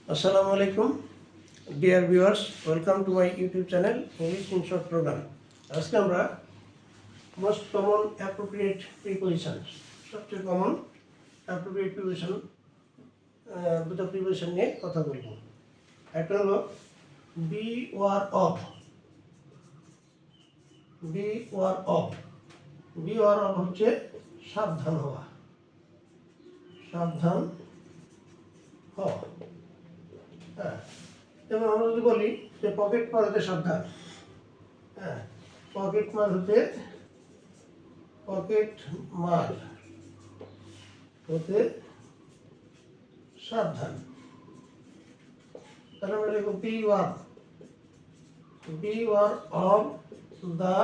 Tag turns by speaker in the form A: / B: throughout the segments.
A: Assalamu alaikum, dear viewers. Welcome to my YouTube channel, English in Short Program. আজকে আমরা most common appropriate prepositions, সবচেয়ে common appropriate preposition দুটো preposition নিয়ে কথা বলবো। একটা হলো beware of, beware of, beware of হচ্ছে সাবধান হওয়া, সাবধান হওয়া। হ্যাঁ, যেমন আমরা যদি বলি যে পকেট মার হতে সাবধান। হ্যাঁ, পকেট মার হতে সাবধান। তাহলে আমরা লিখব beware of the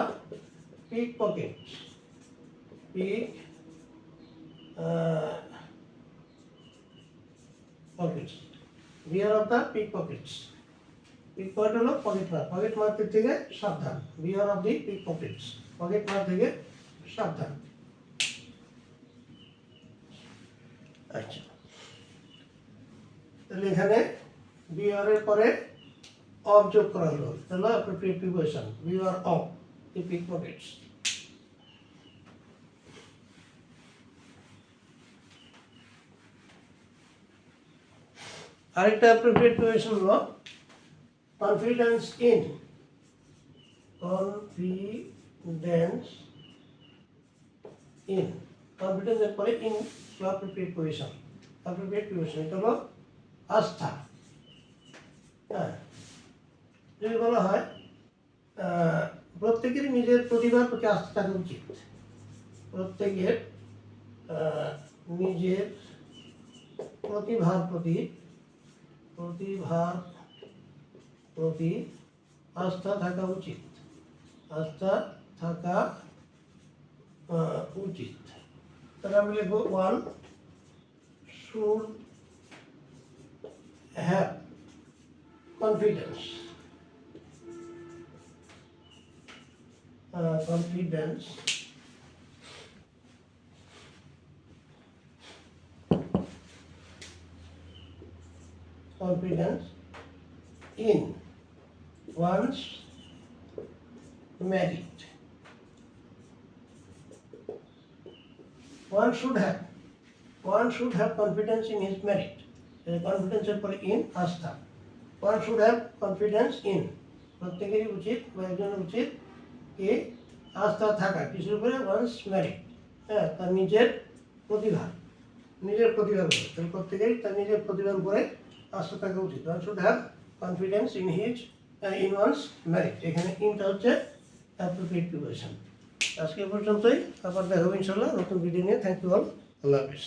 A: pickpockets, pickpockets, beware of the pickpockets. Pickpocket হলো পকেট মার থেকে সাবধান। beware of the pickpockets, pocket মার থেকে সাবধান। আচ্ছা, তাহলে এখানে beware এর পরে of যোগ করা হলো, তাহলে appropriate preposition beware of the pickpockets. আরেকটা appropriate preposition হলো confidence in, confidence এর পরে in appropriate preposition, এটা হলো আস্থা। হ্যাঁ, যদি বলা হয় প্রত্যেকেরই নিজের প্রতিভার প্রতি আস্থা থাকা উচিত, প্রত্যেকের নিজের প্রতিভার প্রতি আস্থা থাকা উচিত, তাহলে আমি লিখব one should have confidence, in one's merit. One should have confidence in his merit. Confidence এর পরে in আস্থা। One should have confidence in, প্রত্যেকেরই উচিত বা একজনের উচিত কি আস্থা থাকা কিছুর উপরে one's merit, হ্যাঁ, তার নিজের প্রতিভার উপরে। তাহলে প্রত্যেকেরই তার নিজের প্রতিভার উপরে আস্থা থাকা উচিত। One should have confidence in one's merit. এখানে ইনটা হচ্ছে appropriate preposition. আজকে পর্যন্তই, আবার দেখা হবে ইনশাআল্লাহ নতুন ভিডিও নিয়ে। থ্যাংক ইউ অল, আল্লাহ হাফেজ।